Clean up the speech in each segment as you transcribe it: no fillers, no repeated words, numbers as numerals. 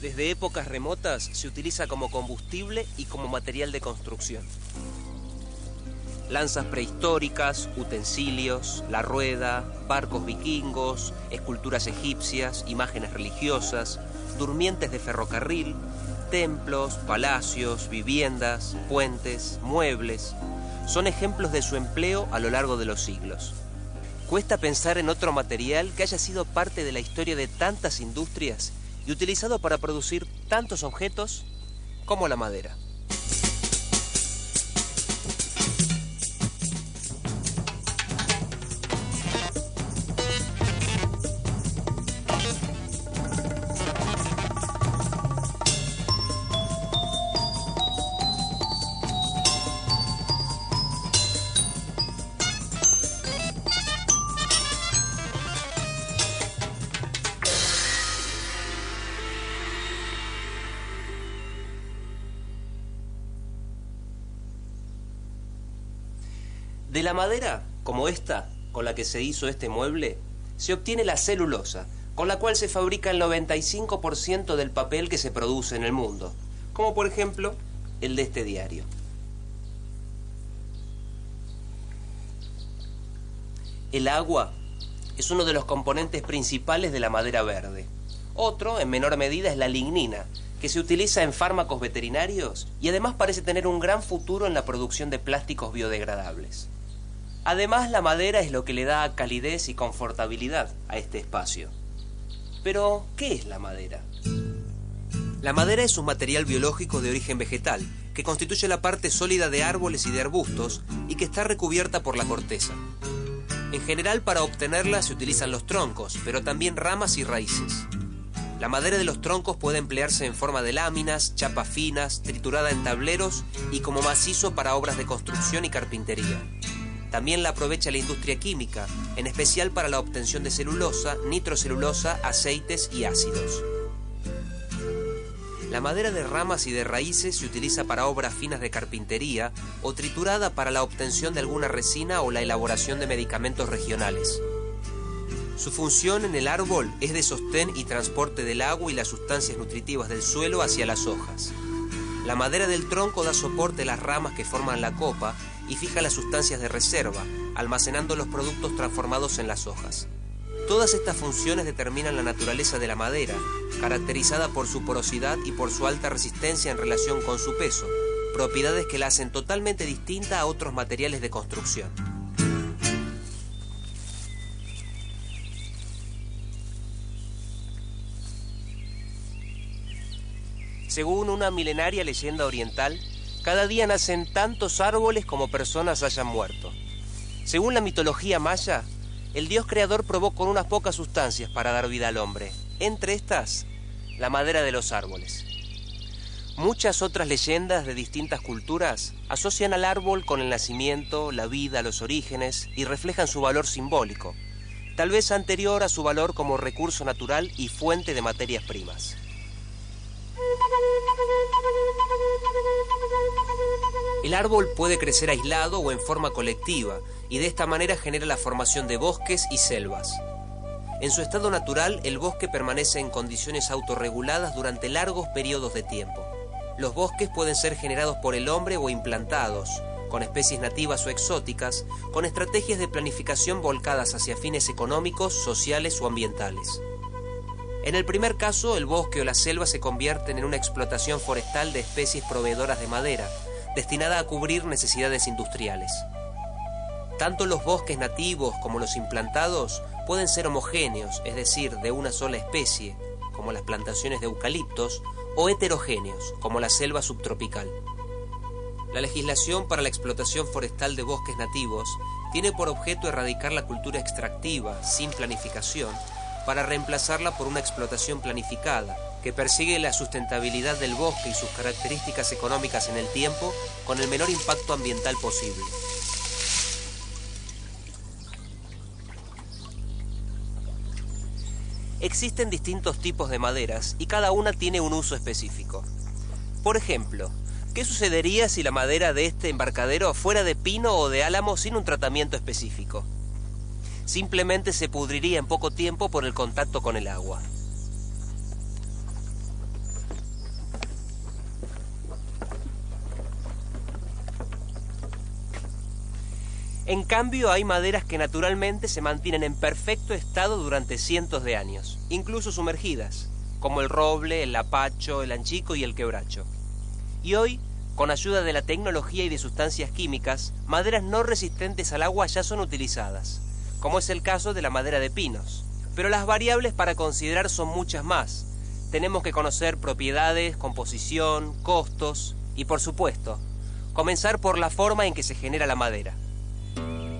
Desde épocas remotas se utiliza como combustible y como material de construcción. Lanzas prehistóricas, utensilios, la rueda, barcos vikingos, esculturas egipcias, imágenes religiosas, durmientes de ferrocarril, templos, palacios, viviendas, puentes, muebles, son ejemplos de su empleo a lo largo de los siglos. Cuesta pensar en otro material que haya sido parte de la historia de tantas industrias y utilizado para producir tantos objetos como la madera. De la madera, como esta, con la que se hizo este mueble, se obtiene la celulosa, con la cual se fabrica el 95% del papel que se produce en el mundo, como por ejemplo el de este diario. El agua es uno de los componentes principales de la madera verde. Otro, en menor medida, es la lignina, que se utiliza en fármacos veterinarios y además parece tener un gran futuro en la producción de plásticos biodegradables. Además, la madera es lo que le da calidez y confortabilidad a este espacio. Pero, ¿qué es la madera? La madera es un material biológico de origen vegetal, que constituye la parte sólida de árboles y de arbustos y que está recubierta por la corteza. En general, para obtenerla se utilizan los troncos, pero también ramas y raíces. La madera de los troncos puede emplearse en forma de láminas, chapas finas, triturada en tableros y como macizo para obras de construcción y carpintería. También la aprovecha la industria química, en especial para la obtención de celulosa, nitrocelulosa, aceites y ácidos. La madera de ramas y de raíces se utiliza para obras finas de carpintería o triturada para la obtención de alguna resina o la elaboración de medicamentos regionales. Su función en el árbol es de sostén y transporte del agua y las sustancias nutritivas del suelo hacia las hojas. La madera del tronco da soporte a las ramas que forman la copa y fija las sustancias de reserva, almacenando los productos transformados en las hojas. Todas estas funciones determinan la naturaleza de la madera, caracterizada por su porosidad y por su alta resistencia en relación con su peso, propiedades que la hacen totalmente distinta a otros materiales de construcción. Según una milenaria leyenda oriental, cada día nacen tantos árboles como personas hayan muerto. Según la mitología maya, el dios creador probó con unas pocas sustancias para dar vida al hombre. Entre estas, la madera de los árboles. Muchas otras leyendas de distintas culturas asocian al árbol con el nacimiento, la vida, los orígenes y reflejan su valor simbólico, tal vez anterior a su valor como recurso natural y fuente de materias primas. El árbol puede crecer aislado o en forma colectiva y de esta manera genera la formación de bosques y selvas. En su estado natural, el bosque permanece en condiciones autorreguladas durante largos periodos de tiempo. Los bosques pueden ser generados por el hombre o implantados, con especies nativas o exóticas, con estrategias de planificación volcadas hacia fines económicos, sociales o ambientales. En el primer caso, el bosque o la selva se convierten en una explotación forestal de especies proveedoras de madera, destinada a cubrir necesidades industriales. Tanto los bosques nativos como los implantados pueden ser homogéneos, es decir, de una sola especie, como las plantaciones de eucaliptos, o heterogéneos, como la selva subtropical. La legislación para la explotación forestal de bosques nativos tiene por objeto erradicar la cultura extractiva, sin planificación, para reemplazarla por una explotación planificada, que persigue la sustentabilidad del bosque y sus características económicas en el tiempo con el menor impacto ambiental posible. Existen distintos tipos de maderas y cada una tiene un uso específico. Por ejemplo, ¿qué sucedería si la madera de este embarcadero fuera de pino o de álamo sin un tratamiento específico? Simplemente se pudriría en poco tiempo por el contacto con el agua. En cambio, hay maderas que naturalmente se mantienen en perfecto estado durante cientos de años, incluso sumergidas, como el roble, el lapacho, el anchico y el quebracho. Y hoy, con ayuda de la tecnología y de sustancias químicas, maderas no resistentes al agua ya son utilizadas, como es el caso de la madera de pinos. Pero las variables para considerar son muchas más. Tenemos que conocer propiedades, composición, costos y, por supuesto, comenzar por la forma en que se genera la madera.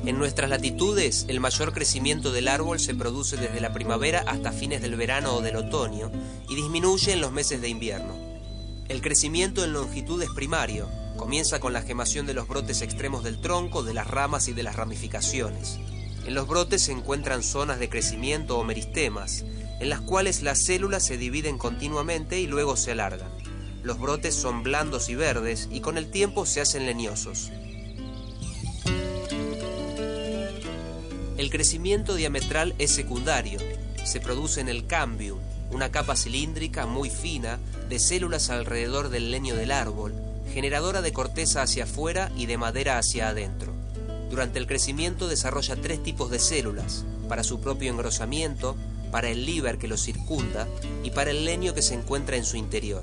En nuestras latitudes, el mayor crecimiento del árbol se produce desde la primavera hasta fines del verano o del otoño y disminuye en los meses de invierno. El crecimiento en longitud es primario, comienza con la gemación de los brotes extremos del tronco, de las ramas y de las ramificaciones. En los brotes se encuentran zonas de crecimiento o meristemas, en las cuales las células se dividen continuamente y luego se alargan. Los brotes son blandos y verdes y con el tiempo se hacen leñosos. El crecimiento diametral es secundario. Se produce en el cambium, una capa cilíndrica muy fina de células alrededor del leño del árbol, generadora de corteza hacia afuera y de madera hacia adentro. Durante el crecimiento desarrolla 3 tipos de células, para su propio engrosamiento, para el líber que lo circunda y para el leño que se encuentra en su interior.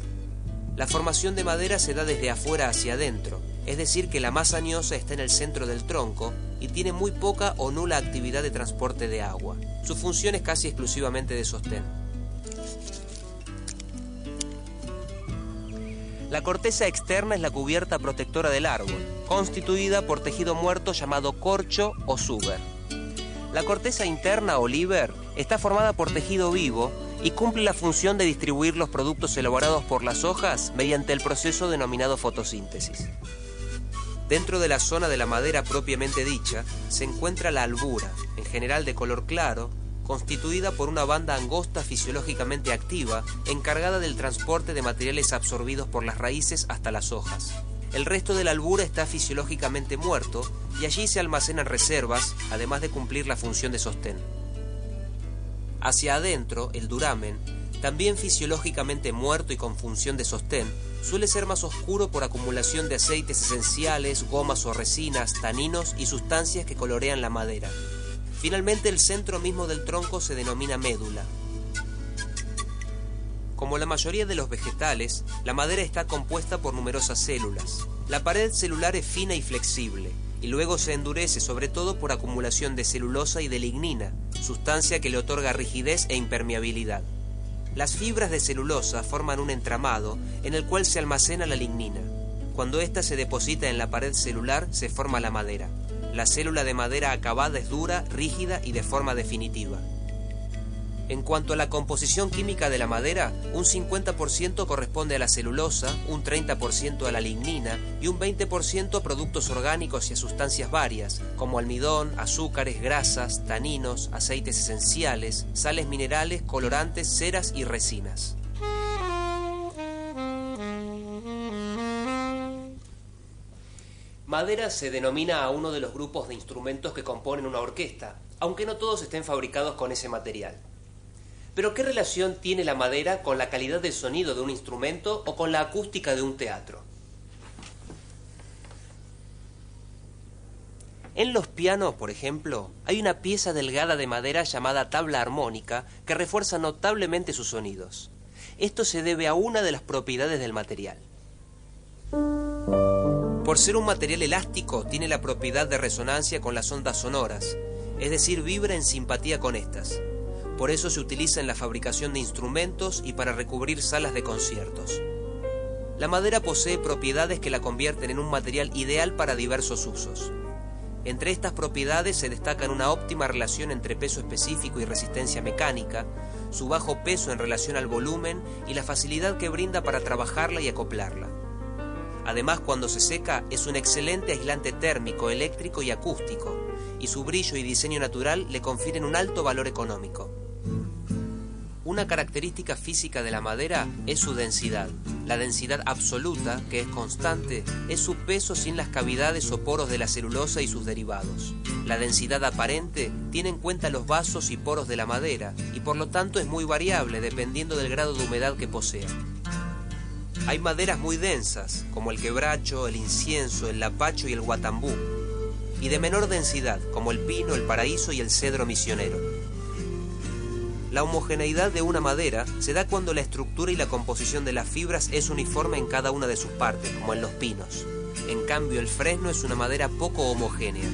La formación de madera se da desde afuera hacia adentro, es decir que la masa añosa está en el centro del tronco y tiene muy poca o nula actividad de transporte de agua. Su función es casi exclusivamente de sostén. La corteza externa es la cubierta protectora del árbol, constituida por tejido muerto llamado corcho o suber. La corteza interna o líber está formada por tejido vivo y cumple la función de distribuir los productos elaborados por las hojas mediante el proceso denominado fotosíntesis. Dentro de la zona de la madera propiamente dicha se encuentra la albura, en general de color claro, constituida por una banda angosta fisiológicamente activa, encargada del transporte de materiales absorbidos por las raíces hasta las hojas. El resto de la albura está fisiológicamente muerto y allí se almacenan reservas, además de cumplir la función de sostén. Hacia adentro, el duramen, también fisiológicamente muerto y con función de sostén, suele ser más oscuro por acumulación de aceites esenciales, gomas o resinas, taninos y sustancias que colorean la madera. Finalmente, el centro mismo del tronco se denomina médula. Como la mayoría de los vegetales, la madera está compuesta por numerosas células. La pared celular es fina y flexible, y luego se endurece sobre todo por acumulación de celulosa y de lignina, sustancia que le otorga rigidez e impermeabilidad. Las fibras de celulosa forman un entramado en el cual se almacena la lignina. Cuando ésta se deposita en la pared celular, se forma la madera. La célula de madera acabada es dura, rígida y de forma definitiva. En cuanto a la composición química de la madera, un 50% corresponde a la celulosa, un 30% a la lignina y un 20% a productos orgánicos y a sustancias varias, como almidón, azúcares, grasas, taninos, aceites esenciales, sales minerales, colorantes, ceras y resinas. Madera se denomina a uno de los grupos de instrumentos que componen una orquesta, aunque no todos estén fabricados con ese material. Pero ¿qué relación tiene la madera con la calidad del sonido de un instrumento o con la acústica de un teatro? En los pianos, por ejemplo, hay una pieza delgada de madera llamada tabla armónica que refuerza notablemente sus sonidos. Esto se debe a una de las propiedades del material. Por ser un material elástico, tiene la propiedad de resonancia con las ondas sonoras, es decir, vibra en simpatía con estas. Por eso se utiliza en la fabricación de instrumentos y para recubrir salas de conciertos. La madera posee propiedades que la convierten en un material ideal para diversos usos. Entre estas propiedades se destacan una óptima relación entre peso específico y resistencia mecánica, su bajo peso en relación al volumen y la facilidad que brinda para trabajarla y acoplarla. Además, cuando se seca, es un excelente aislante térmico, eléctrico y acústico, y su brillo y diseño natural le confieren un alto valor económico. Una característica física de la madera es su densidad. La densidad absoluta, que es constante, es su peso sin las cavidades o poros de la celulosa y sus derivados. La densidad aparente tiene en cuenta los vasos y poros de la madera, y por lo tanto es muy variable dependiendo del grado de humedad que posea. Hay maderas muy densas, como el quebracho, el incienso, el lapacho y el guatambú. y de menor densidad, como el pino, el paraíso y el cedro misionero. La homogeneidad de una madera se da cuando la estructura y la composición de las fibras es uniforme en cada una de sus partes, como en los pinos. En cambio, el fresno es una madera poco homogénea.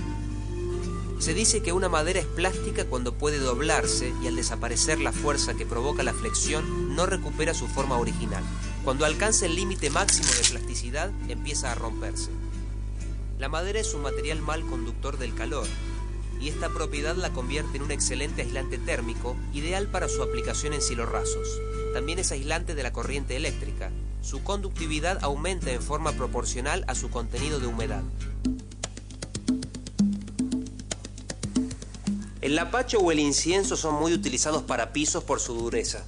Se dice que una madera es plástica cuando puede doblarse y al desaparecer la fuerza que provoca la flexión no recupera su forma original. Cuando alcanza el límite máximo de plasticidad, empieza a romperse. La madera es un material mal conductor del calor, y esta propiedad la convierte en un excelente aislante térmico, ideal para su aplicación en silorrasos. También es aislante de la corriente eléctrica. Su conductividad aumenta en forma proporcional a su contenido de humedad. El lapacho o el incienso son muy utilizados para pisos por su dureza.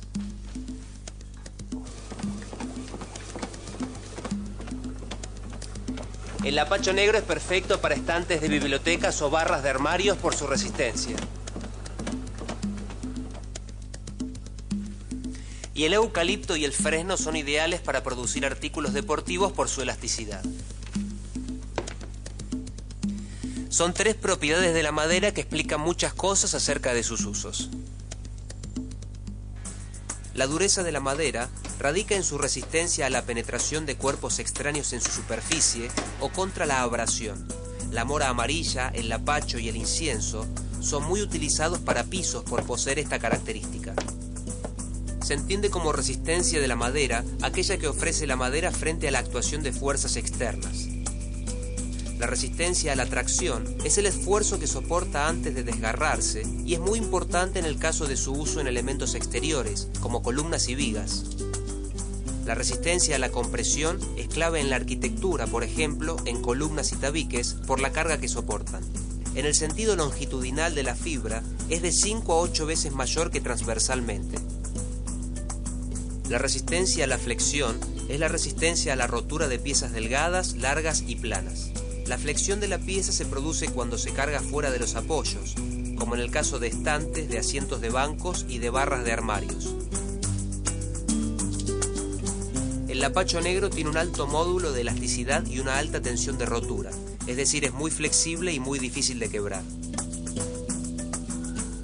El lapacho negro es perfecto para estantes de bibliotecas o barras de armarios por su resistencia. Y el eucalipto y el fresno son ideales para producir artículos deportivos por su elasticidad. Son tres propiedades de la madera que explican muchas cosas acerca de sus usos. La dureza de la madera radica en su resistencia a la penetración de cuerpos extraños en su superficie o contra la abrasión. La mora amarilla, el lapacho y el incienso son muy utilizados para pisos por poseer esta característica. Se entiende como resistencia de la madera aquella que ofrece la madera frente a la actuación de fuerzas externas. La resistencia a la tracción es el esfuerzo que soporta antes de desgarrarse y es muy importante en el caso de su uso en elementos exteriores, como columnas y vigas. La resistencia a la compresión es clave en la arquitectura, por ejemplo, en columnas y tabiques, por la carga que soportan. En el sentido longitudinal de la fibra, es de 5 a 8 veces mayor que transversalmente. La resistencia a la flexión es la resistencia a la rotura de piezas delgadas, largas y planas. La flexión de la pieza se produce cuando se carga fuera de los apoyos, como en el caso de estantes, de asientos de bancos y de barras de armarios. El lapacho negro tiene un alto módulo de elasticidad y una alta tensión de rotura, es decir, es muy flexible y muy difícil de quebrar.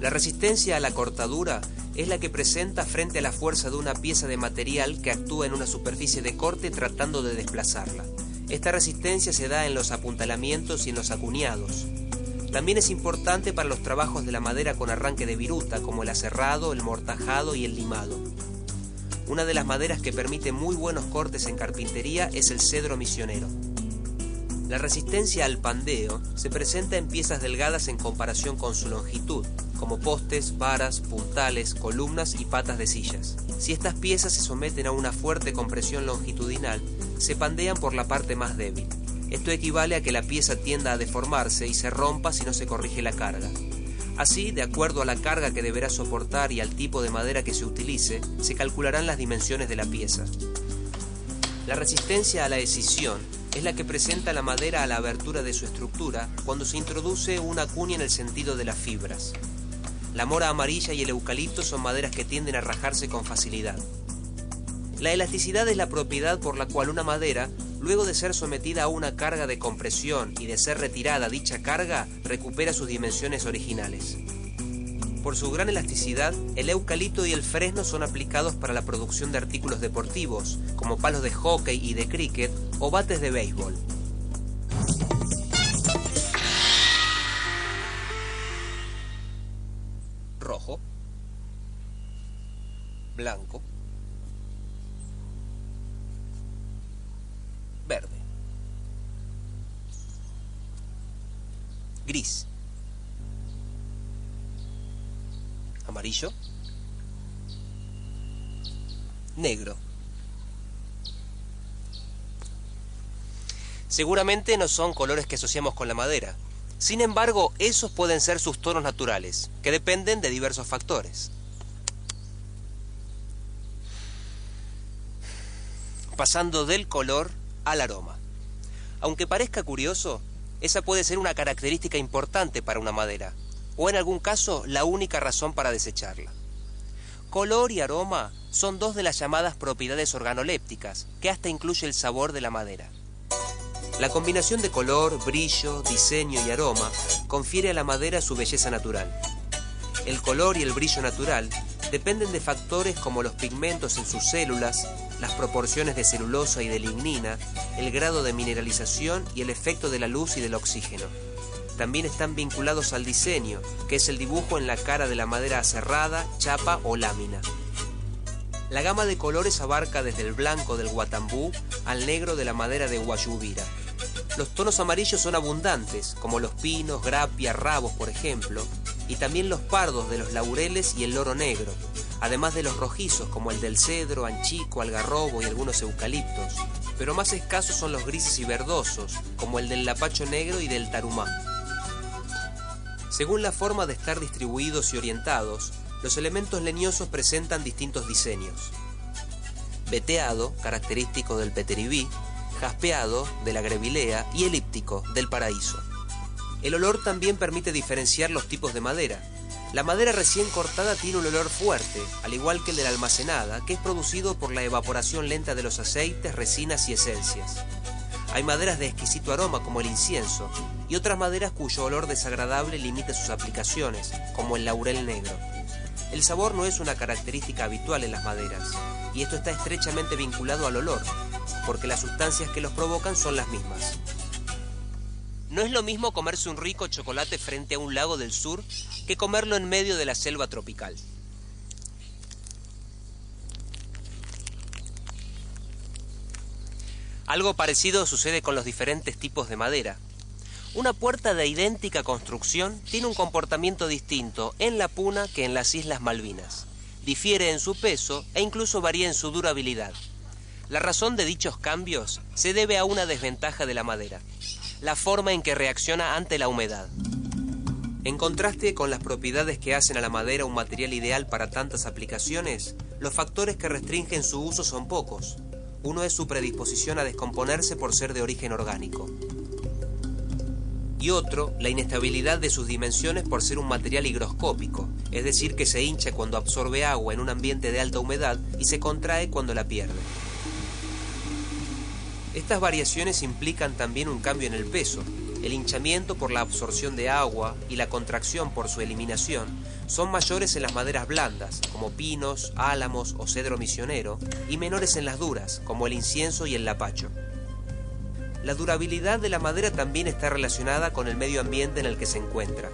La resistencia a la cortadura es la que presenta frente a la fuerza de una pieza de material que actúa en una superficie de corte tratando de desplazarla. Esta resistencia se da en los apuntalamientos y en los acuñados. También es importante para los trabajos de la madera con arranque de viruta, como el aserrado, el mortajado y el limado. Una de las maderas que permite muy buenos cortes en carpintería es el cedro misionero. La resistencia al pandeo se presenta en piezas delgadas en comparación con su longitud, como postes, varas, puntales, columnas y patas de sillas. Si estas piezas se someten a una fuerte compresión longitudinal, se pandean por la parte más débil. Esto equivale a que la pieza tienda a deformarse y se rompa si no se corrige la carga. Así, de acuerdo a la carga que deberá soportar y al tipo de madera que se utilice, se calcularán las dimensiones de la pieza. La resistencia a la escisión es la que presenta la madera a la abertura de su estructura cuando se introduce una cuña en el sentido de las fibras. La mora amarilla y el eucalipto son maderas que tienden a rajarse con facilidad. La elasticidad es la propiedad por la cual una madera, luego de ser sometida a una carga de compresión y de ser retirada dicha carga, recupera sus dimensiones originales. Por su gran elasticidad, el eucalipto y el fresno son aplicados para la producción de artículos deportivos, como palos de hockey y de cricket o bates de béisbol. Rojo, blanco, verde, gris, amarillo, negro. Seguramente no son colores que asociamos con la madera. Sin embargo, esos pueden ser sus tonos naturales, que dependen de diversos factores. Pasando del color al aroma. Aunque parezca curioso, esa puede ser una característica importante para una madera, o en algún caso la única razón para desecharla. Color y aroma son dos de las llamadas propiedades organolépticas, que hasta incluye el sabor de la madera. La combinación de color, brillo, diseño y aroma confiere a la madera su belleza natural. El color y el brillo natural dependen de factores como los pigmentos en sus células, las proporciones de celulosa y de lignina, el grado de mineralización y el efecto de la luz y del oxígeno. También están vinculados al diseño, que es el dibujo en la cara de la madera aserrada, chapa o lámina. La gama de colores abarca desde el blanco del guatambú al negro de la madera de guayubira. Los tonos amarillos son abundantes, como los pinos, grapia, rabos, por ejemplo, y también los pardos de los laureles y el loro negro, además de los rojizos como el del cedro, anchico, algarrobo y algunos eucaliptos, pero más escasos son los grises y verdosos, como el del lapacho negro y del tarumá. Según la forma de estar distribuidos y orientados, los elementos leñosos presentan distintos diseños. Veteado, característico del peteribí, jaspeado, de la grevilea, y elíptico, del paraíso. El olor también permite diferenciar los tipos de madera. La madera recién cortada tiene un olor fuerte, al igual que el de la almacenada, que es producido por la evaporación lenta de los aceites, resinas y esencias. Hay maderas de exquisito aroma, como el incienso, y otras maderas cuyo olor desagradable limita sus aplicaciones, como el laurel negro. El sabor no es una característica habitual en las maderas, y esto está estrechamente vinculado al olor, porque las sustancias que los provocan son las mismas. No es lo mismo comerse un rico chocolate frente a un lago del sur que comerlo en medio de la selva tropical. Algo parecido sucede con los diferentes tipos de madera. Una puerta de idéntica construcción tiene un comportamiento distinto en la Puna que en las Islas Malvinas. Difiere en su peso e incluso varía en su durabilidad. La razón de dichos cambios se debe a una desventaja de la madera: la forma en que reacciona ante la humedad. En contraste con las propiedades que hacen a la madera un material ideal para tantas aplicaciones, los factores que restringen su uso son pocos. Uno es su predisposición a descomponerse por ser de origen orgánico. Y otro, la inestabilidad de sus dimensiones por ser un material higroscópico, es decir, que se hincha cuando absorbe agua en un ambiente de alta humedad y se contrae cuando la pierde. Estas variaciones implican también un cambio en el peso. El hinchamiento por la absorción de agua y la contracción por su eliminación son mayores en las maderas blandas, como pinos, álamos o cedro misionero, y menores en las duras, como el incienso y el lapacho. La durabilidad de la madera también está relacionada con el medio ambiente en el que se encuentra.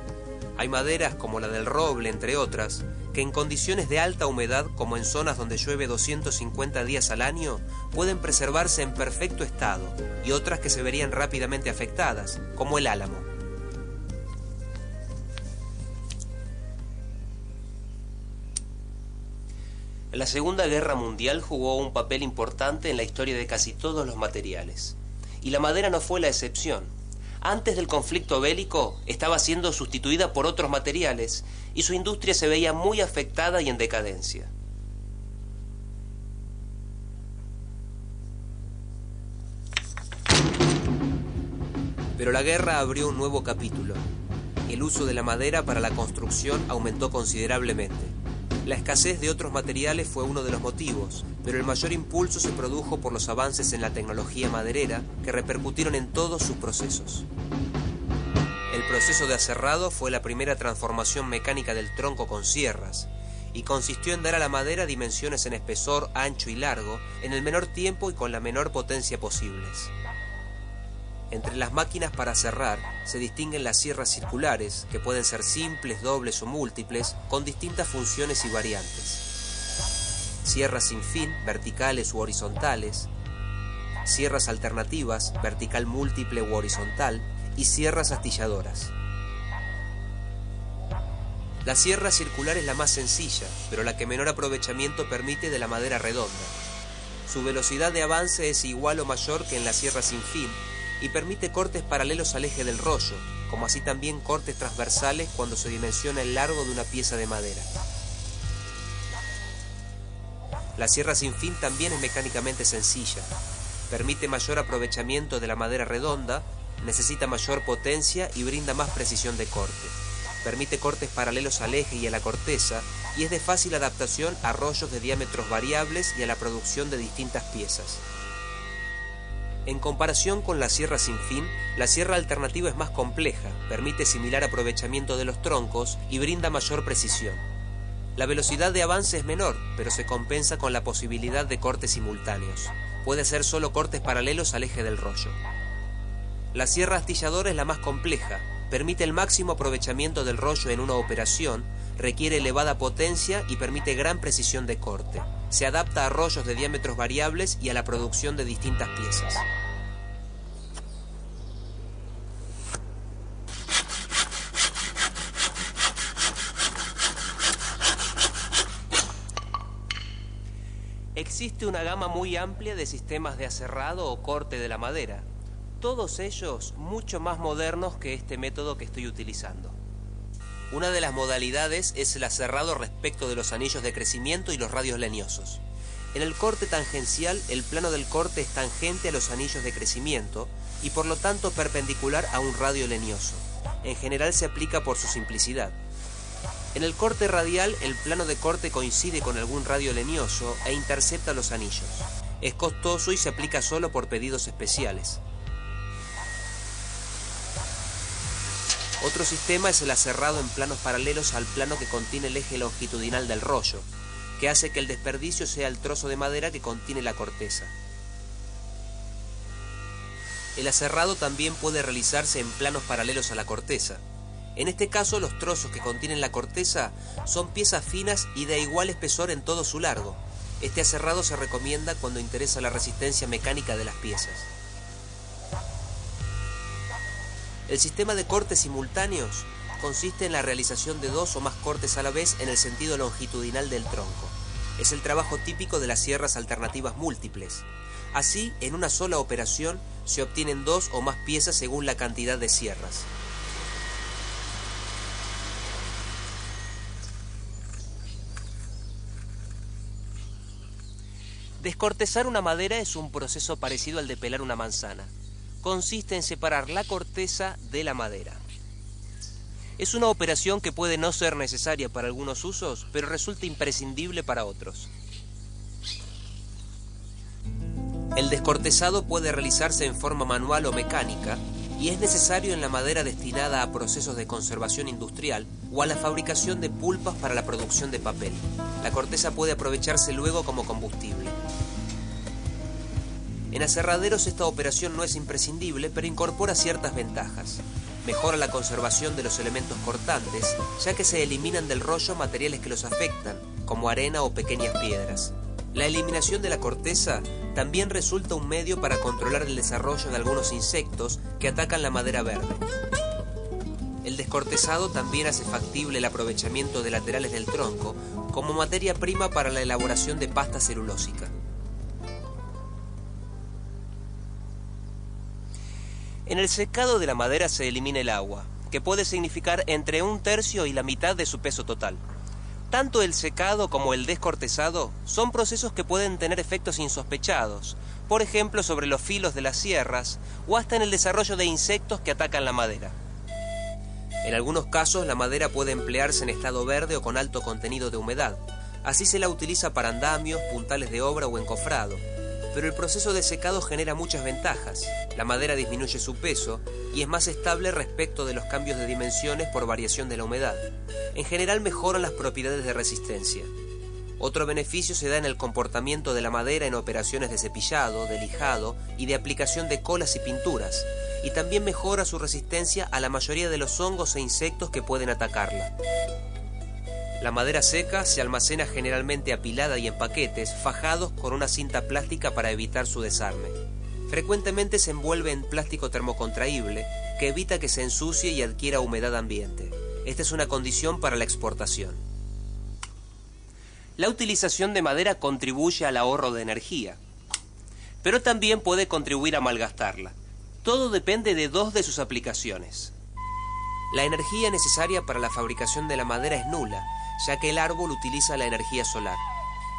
Hay maderas, como la del roble, entre otras, que en condiciones de alta humedad, como en zonas donde llueve 250 días al año, pueden preservarse en perfecto estado, y otras que se verían rápidamente afectadas, como el álamo. La Segunda Guerra Mundial jugó un papel importante en la historia de casi todos los materiales, y la madera no fue la excepción. Antes del conflicto bélico estaba siendo sustituida por otros materiales y su industria se veía muy afectada y en decadencia. Pero la guerra abrió un nuevo capítulo. El uso de la madera para la construcción aumentó considerablemente. La escasez de otros materiales fue uno de los motivos, pero el mayor impulso se produjo por los avances en la tecnología maderera que repercutieron en todos sus procesos. El proceso de aserrado fue la primera transformación mecánica del tronco con sierras, y consistió en dar a la madera dimensiones en espesor, ancho y largo, en el menor tiempo y con la menor potencia posibles. Entre las máquinas para serrar se distinguen las sierras circulares, que pueden ser simples, dobles o múltiples, con distintas funciones y variantes. Sierras sin fin, verticales u horizontales. Sierras alternativas, vertical múltiple u horizontal. Y sierras astilladoras. La sierra circular es la más sencilla, pero la que menor aprovechamiento permite de la madera redonda. Su velocidad de avance es igual o mayor que en la sierra sin fin, y permite cortes paralelos al eje del rollo, como así también cortes transversales cuando se dimensiona el largo de una pieza de madera. La sierra sin fin también es mecánicamente sencilla. Permite mayor aprovechamiento de la madera redonda, necesita mayor potencia y brinda más precisión de corte. Permite cortes paralelos al eje y a la corteza, y es de fácil adaptación a rollos de diámetros variables y a la producción de distintas piezas. En comparación con la sierra sin fin, la sierra alternativa es más compleja, permite similar aprovechamiento de los troncos y brinda mayor precisión. La velocidad de avance es menor, pero se compensa con la posibilidad de cortes simultáneos. Puede ser solo cortes paralelos al eje del rollo. La sierra astilladora es la más compleja, permite el máximo aprovechamiento del rollo en una operación, requiere elevada potencia y permite gran precisión de corte. Se adapta a rollos de diámetros variables y a la producción de distintas piezas. Existe una gama muy amplia de sistemas de aserrado o corte de la madera, todos ellos mucho más modernos que este método que estoy utilizando. Una de las modalidades es el aserrado respecto de los anillos de crecimiento y los radios leñosos. En el corte tangencial, el plano del corte es tangente a los anillos de crecimiento y por lo tanto perpendicular a un radio leñoso. En general se aplica por su simplicidad. En el corte radial, el plano de corte coincide con algún radio leñoso e intercepta los anillos. Es costoso y se aplica solo por pedidos especiales. Otro sistema es el aserrado en planos paralelos al plano que contiene el eje longitudinal del rollo, que hace que el desperdicio sea el trozo de madera que contiene la corteza. El aserrado también puede realizarse en planos paralelos a la corteza. En este caso, los trozos que contienen la corteza son piezas finas y de igual espesor en todo su largo. Este aserrado se recomienda cuando interesa la resistencia mecánica de las piezas. El sistema de cortes simultáneos consiste en la realización de 2 o más cortes a la vez en el sentido longitudinal del tronco. Es el trabajo típico de las sierras alternativas múltiples. Así, en una sola operación, se obtienen 2 o más piezas según la cantidad de sierras. Descortezar una madera es un proceso parecido al de pelar una manzana. Consiste en separar la corteza de la madera. Es una operación que puede no ser necesaria para algunos usos, pero resulta imprescindible para otros. El descortezado puede realizarse en forma manual o mecánica y es necesario en la madera destinada a procesos de conservación industrial o a la fabricación de pulpas para la producción de papel. La corteza puede aprovecharse luego como combustible. En aserraderos esta operación no es imprescindible, pero incorpora ciertas ventajas. Mejora la conservación de los elementos cortantes, ya que se eliminan del rollo materiales que los afectan, como arena o pequeñas piedras. La eliminación de la corteza también resulta un medio para controlar el desarrollo de algunos insectos que atacan la madera verde. El descortezado también hace factible el aprovechamiento de laterales del tronco como materia prima para la elaboración de pasta celulósica. En el secado de la madera se elimina el agua, que puede significar entre 1/3 y la mitad de su peso total. Tanto el secado como el descortezado son procesos que pueden tener efectos insospechados, por ejemplo sobre los filos de las sierras o hasta en el desarrollo de insectos que atacan la madera. En algunos casos la madera puede emplearse en estado verde o con alto contenido de humedad. Así se la utiliza para andamios, puntales de obra o encofrado. Pero el proceso de secado genera muchas ventajas. La madera disminuye su peso y es más estable respecto de los cambios de dimensiones por variación de la humedad. En general mejoran las propiedades de resistencia. Otro beneficio se da en el comportamiento de la madera en operaciones de cepillado, de lijado y de aplicación de colas y pinturas, y también mejora su resistencia a la mayoría de los hongos e insectos que pueden atacarla. La madera seca se almacena generalmente apilada y en paquetes, fajados con una cinta plástica para evitar su desarme. Frecuentemente se envuelve en plástico termocontraíble, que evita que se ensucie y adquiera humedad ambiente. Esta es una condición para la exportación. La utilización de madera contribuye al ahorro de energía, pero también puede contribuir a malgastarla. Todo depende de 2 de sus aplicaciones. La energía necesaria para la fabricación de la madera es nula, ya que el árbol utiliza la energía solar.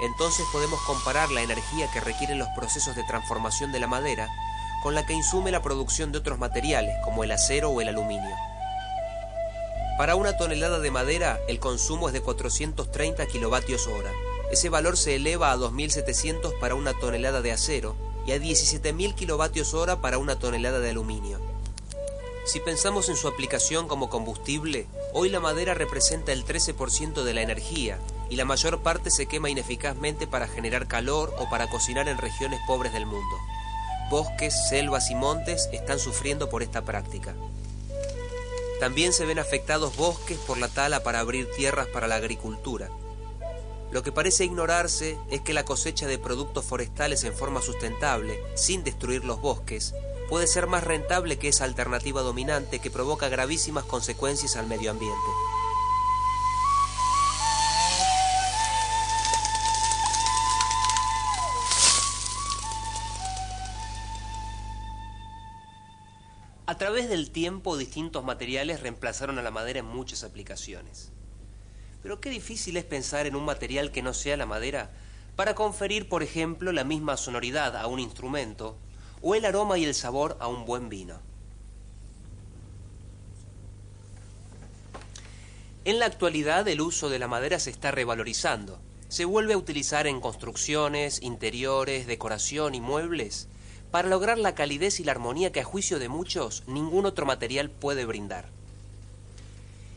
Entonces podemos comparar la energía que requieren los procesos de transformación de la madera con la que insume la producción de otros materiales, como el acero o el aluminio. Para una tonelada de madera, el consumo es de 430 kWh. Ese valor se eleva a 2.700 para una tonelada de acero y a 17.000 kWh para una tonelada de aluminio. Si pensamos en su aplicación como combustible, hoy la madera representa el 13% de la energía y la mayor parte se quema ineficazmente para generar calor o para cocinar en regiones pobres del mundo. Bosques, selvas y montes están sufriendo por esta práctica. También se ven afectados bosques por la tala para abrir tierras para la agricultura. Lo que parece ignorarse es que la cosecha de productos forestales en forma sustentable, sin destruir los bosques, puede ser más rentable que esa alternativa dominante que provoca gravísimas consecuencias al medio ambiente. A través del tiempo, distintos materiales reemplazaron a la madera en muchas aplicaciones. Pero qué difícil es pensar en un material que no sea la madera para conferir, por ejemplo, la misma sonoridad a un instrumento o el aroma y el sabor a un buen vino. En la actualidad, el uso de la madera se está revalorizando. Se vuelve a utilizar en construcciones, interiores, decoración y muebles para lograr la calidez y la armonía que a juicio de muchos ningún otro material puede brindar.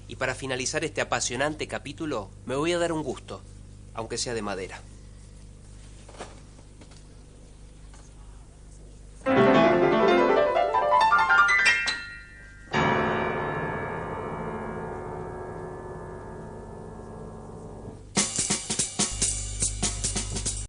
Y para finalizar este apasionante capítulo, me voy a dar un gusto, aunque sea de madera.